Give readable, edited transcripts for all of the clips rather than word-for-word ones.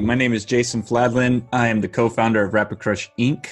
My name is Jason Fladlien. I am the co-founder of RapidCrush Inc.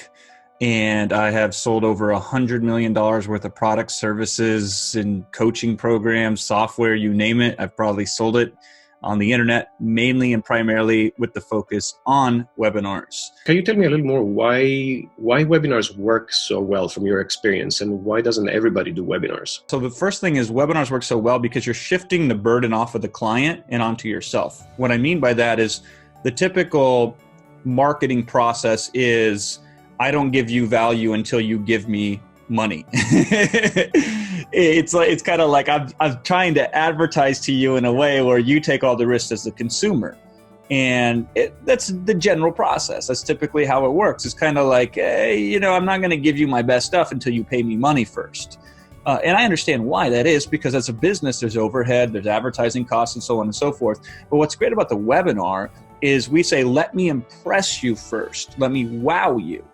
And I have sold over $100 million worth of products, services, and coaching programs, software, you name it. I've probably sold it on the internet, mainly and primarily with the focus on webinars. Can you tell me a little more why webinars work so well from your experience, and why doesn't everybody do webinars? So the first thing is webinars work so well because you're shifting the burden off of the client and onto yourself. What I mean by that is the typical marketing process is, I don't give you value until you give me money. It's kind of like I'm trying to advertise to you in a way where you take all the risks as the consumer. And that's the general process. That's typically how it works. It's kind of like, hey, I'm not going to give you my best stuff until you pay me money first. And I understand why that is, because as a business, there's overhead, there's advertising costs, and so on and so forth. But what's great about the webinar is we say, let me impress you first. Let me wow you.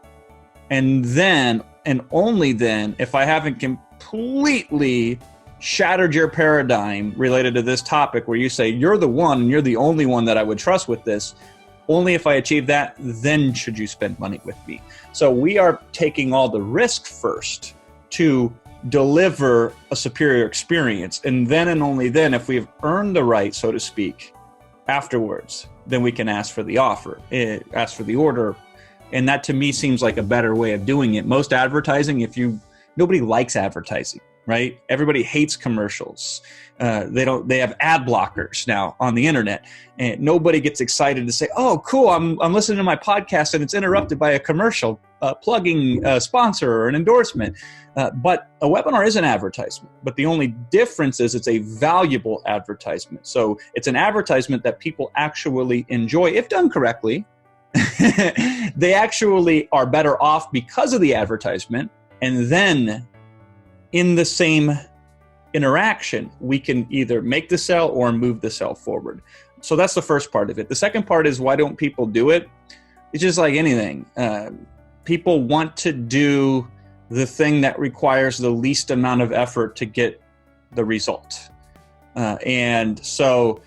And then, and only then, if I haven't completely shattered your paradigm related to this topic where you say, you're the one and you're the only one that I would trust with this, only if I achieve that, then should you spend money with me. So we are taking all the risk first to deliver a superior experience. And then and only then, if we've earned the right, so to speak, afterwards, then we can ask for the offer, ask for the order. And that to me seems like a better way of doing it. Most advertising, nobody likes advertising, right? Everybody hates commercials. They have ad blockers now on the internet, and nobody gets excited to say, oh, cool, I'm listening to my podcast and it's interrupted by a commercial plugging a sponsor or an endorsement. But a webinar is an advertisement, but the only difference is it's a valuable advertisement. So it's an advertisement that people actually enjoy if done correctly. They actually are better off because of the advertisement. And then in the same interaction, we can either make the sale or move the sale forward. So that's the first part of it. The second part is, why don't people do it? It's just like anything. People want to do the thing that requires the least amount of effort to get the result. And so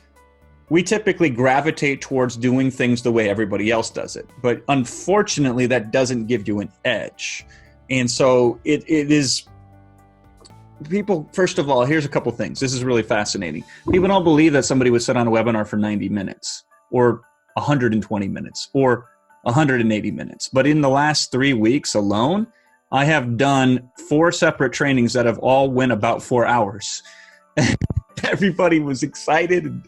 we typically gravitate towards doing things the way everybody else does it. But unfortunately, that doesn't give you an edge. And so it is, people, first of all, here's a couple things. This is really fascinating. People don't believe that somebody would sit on a webinar for 90 minutes or 120 minutes or 180 minutes. But in the last 3 weeks alone, I have done 4 separate trainings that have all went about 4 hours. Everybody was excited.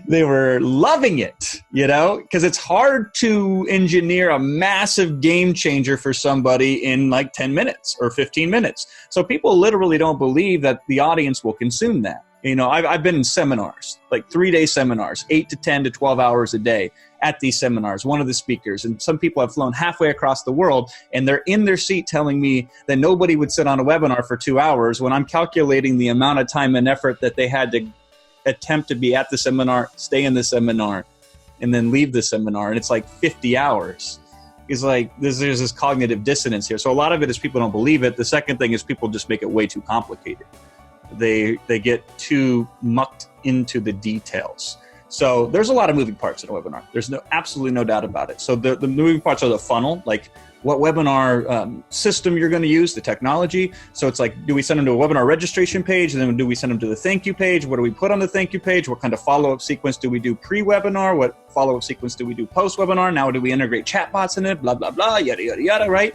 They were loving it, because it's hard to engineer a massive game changer for somebody in like 10 minutes or 15 minutes. So people literally don't believe that the audience will consume that. I've been in seminars, like 3-day seminars, 8 to 10 to 12 hours a day at these seminars, one of the speakers. And some people have flown halfway across the world, and they're in their seat telling me that nobody would sit on a webinar for 2 hours when I'm calculating the amount of time and effort that they had to attempt to be at the seminar, stay in the seminar, and then leave the seminar. And it's like 50 hours. It's like there's this cognitive dissonance here. So a lot of it is people don't believe it. The second thing is people just make it way too complicated. They get too mucked into the details. So there's a lot of moving parts in a webinar. There's absolutely no doubt about it. So the moving parts are the funnel, like what webinar system you're going to use, the technology. So it's like, do we send them to a webinar registration page? And then do we send them to the thank you page? What do we put on the thank you page? What kind of follow-up sequence do we do pre-webinar? What follow-up sequence do we do post-webinar? Now do we integrate chatbots in it? Blah, blah, blah, yada, yada, yada, right?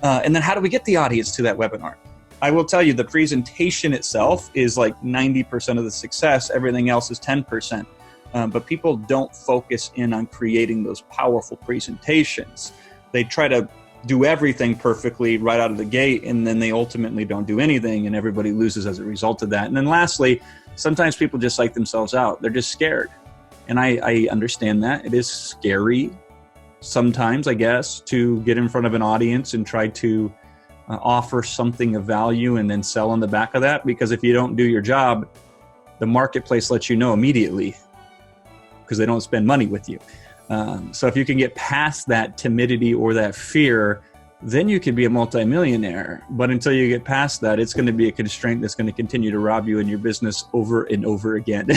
And then how do we get the audience to that webinar? I will tell you, the presentation itself is like 90% of the success. Everything else is 10%. But people don't focus in on creating those powerful presentations. They try to do everything perfectly right out of the gate, and then they ultimately don't do anything, and everybody loses as a result of that. And then lastly, sometimes people just psych themselves out. They're just scared. And I understand that. It is scary sometimes, I guess, to get in front of an audience and try to offer something of value and then sell on the back of that. Because if you don't do your job, the marketplace lets you know immediately, because they don't spend money with you. So if you can get past that timidity or that fear, then you can be a multimillionaire. But until you get past that, it's going to be a constraint that's going to continue to rob you in your business over and over again.